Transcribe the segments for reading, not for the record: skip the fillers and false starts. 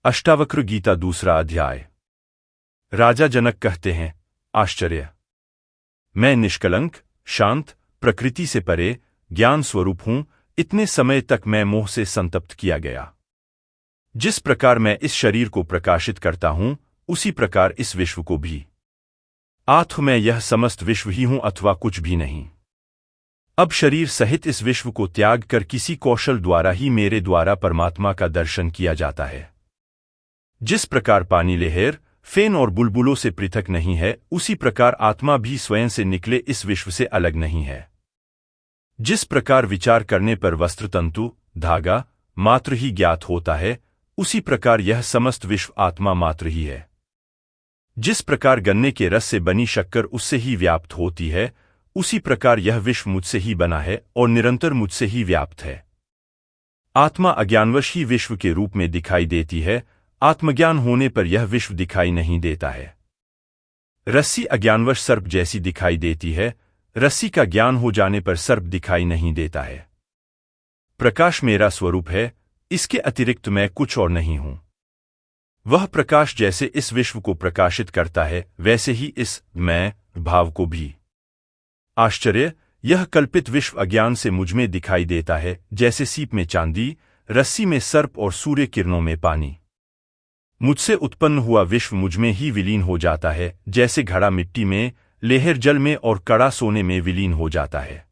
अष्टावक्र गीता दूसरा अध्याय। राजा जनक कहते हैं, आश्चर्य! मैं निष्कलंक, शांत, प्रकृति से परे, ज्ञान स्वरूप हूं। इतने समय तक मैं मोह से संतप्त किया गया। जिस प्रकार मैं इस शरीर को प्रकाशित करता हूं, उसी प्रकार इस विश्व को भी। आत्म मैं यह समस्त विश्व ही हूं अथवा कुछ भी नहीं। अब शरीर सहित इस विश्व को त्याग कर किसी कौशल द्वारा ही मेरे द्वारा परमात्मा का दर्शन किया जाता है। जिस प्रकार पानी लहर, फेन और बुलबुलों से पृथक नहीं है, उसी प्रकार आत्मा भी स्वयं से निकले इस विश्व से अलग नहीं है। जिस प्रकार विचार करने पर वस्त्र तंतु, धागा मात्र ही ज्ञात होता है, उसी प्रकार यह समस्त विश्व आत्मा मात्र ही है। जिस प्रकार गन्ने के रस से बनी शक्कर उससे ही व्याप्त होती है, उसी प्रकार यह विश्व मुझसे ही बना है और निरंतर मुझसे ही व्याप्त है। आत्मा अज्ञानवश ही विश्व के रूप में दिखाई देती है, आत्मज्ञान होने पर यह विश्व दिखाई नहीं देता है। रस्सी अज्ञानवश सर्प जैसी दिखाई देती है, रस्सी का ज्ञान हो जाने पर सर्प दिखाई नहीं देता है। प्रकाश मेरा स्वरूप है, इसके अतिरिक्त मैं कुछ और नहीं हूं। वह प्रकाश जैसे इस विश्व को प्रकाशित करता है, वैसे ही इस मैं भाव को भी। आश्चर्य! यह कल्पित विश्व अज्ञान से मुझमें दिखाई देता है, जैसे सीप में चांदी, रस्सी में सर्प और सूर्य किरणों में पानी। मुझसे उत्पन्न हुआ विश्व मुझमें ही विलीन हो जाता है, जैसे घड़ा मिट्टी में, लहर जल में और कड़ा सोने में विलीन हो जाता है।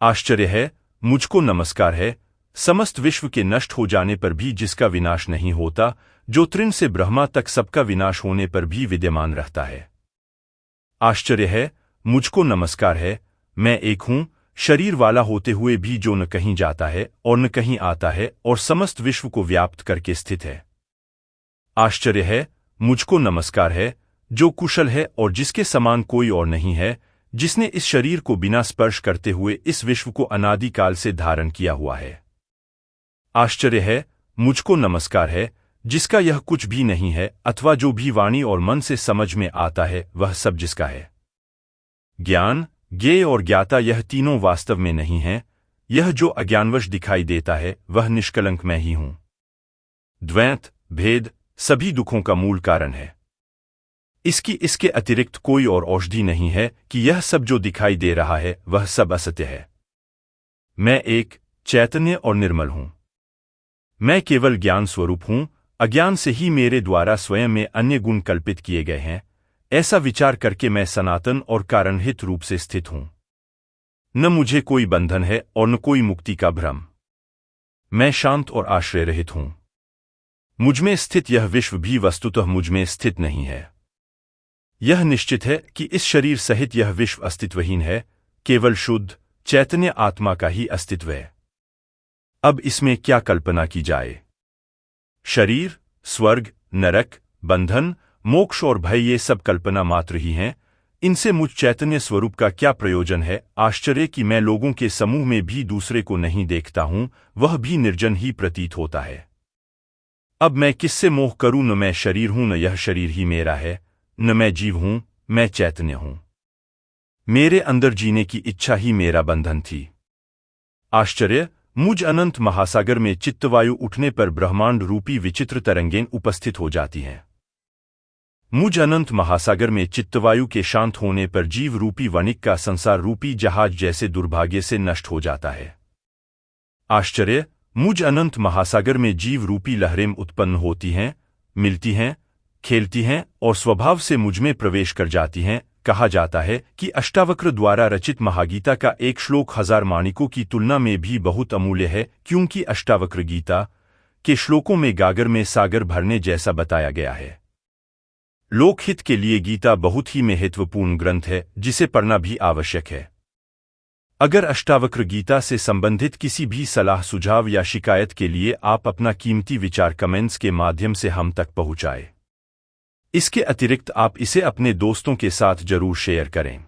आश्चर्य है! मुझको नमस्कार है, समस्त विश्व के नष्ट हो जाने पर भी जिसका विनाश नहीं होता, जो तृण से ब्रह्मा तक सबका विनाश होने पर भी विद्यमान रहता है। आश्चर्य है! मुझको नमस्कार है, मैं एक हूं, शरीर वाला होते हुए भी जो न कहीं जाता है और न कहीं आता है और समस्त विश्व को व्याप्त करके स्थित है। आश्चर्य है! मुझको नमस्कार है, जो कुशल है और जिसके समान कोई और नहीं है, जिसने इस शरीर को बिना स्पर्श करते हुए इस विश्व को अनादिकाल से धारण किया हुआ है। आश्चर्य है! मुझको नमस्कार है, जिसका यह कुछ भी नहीं है अथवा जो भी वाणी और मन से समझ में आता है, वह सब जिसका है। ज्ञान, ज्ञेय और ज्ञाता यह तीनों वास्तव में नहीं है। यह जो अज्ञानवश दिखाई देता है, वह निष्कलंक मैं ही हूं। द्वैत, भेद सभी दुखों का मूल कारण है। इसके अतिरिक्त कोई और औषधि नहीं है कि यह सब जो दिखाई दे रहा है, वह सब असत्य है। मैं एक चैतन्य और निर्मल हूं। मैं केवल ज्ञान स्वरूप हूं। अज्ञान से ही मेरे द्वारा स्वयं में अन्य गुण कल्पित किए गए हैं। ऐसा विचार करके मैं सनातन और कारणहित रूप से स्थित हूं। न मुझे कोई बंधन है और न कोई मुक्ति का भ्रम। मैं शांत और आश्रय रहित हूं। मुझमें स्थित यह विश्व भी वस्तुतः मुझमें स्थित नहीं है। यह निश्चित है कि इस शरीर सहित यह विश्व अस्तित्वहीन है, केवल शुद्ध चैतन्य आत्मा का ही अस्तित्व है। अब इसमें क्या कल्पना की जाए? शरीर, स्वर्ग, नरक, बंधन, मोक्ष और भय ये सब कल्पना मात्र ही हैं। इनसे मुझ चैतन्य स्वरूप का क्या प्रयोजन है? आश्चर्य कि मैं लोगों के समूह में भी दूसरे को नहीं देखता हूं, वह भी निर्जन ही प्रतीत होता है। अब मैं किससे मोह करूं? न मैं शरीर हूं, न यह शरीर ही मेरा है, न मैं जीव हूं, मैं चैतन्य हूं। मेरे अंदर जीने की इच्छा ही मेरा बंधन थी। आश्चर्य! मुझ अनंत महासागर में चित्तवायु उठने पर ब्रह्मांड रूपी विचित्र तरंगें उपस्थित हो जाती हैं। मुझ अनंत महासागर में चित्तवायु के शांत होने पर जीव रूपी वणिक का संसार रूपी जहाज जैसे दुर्भाग्य से नष्ट हो जाता है। आश्चर्य! मुझ अनंत महासागर में जीव रूपी लहरें उत्पन्न होती हैं, मिलती हैं, खेलती हैं और स्वभाव से मुझमें प्रवेश कर जाती हैं। कहा जाता है कि अष्टावक्र द्वारा रचित महागीता का एक श्लोक 1000 माणिकों की तुलना में भी बहुत अमूल्य है, क्योंकि अष्टावक्र गीता के श्लोकों में गागर में सागर भरने जैसा बताया गया है। लोकहित के लिए गीता बहुत ही महत्वपूर्ण ग्रंथ है, जिसे पढ़ना भी आवश्यक है। अगर अष्टावक्र गीता से संबंधित किसी भी सलाह, सुझाव या शिकायत के लिए आप अपना कीमती विचार कमेंट्स के माध्यम से हम तक पहुंचाएं। इसके अतिरिक्त आप इसे अपने दोस्तों के साथ जरूर शेयर करें।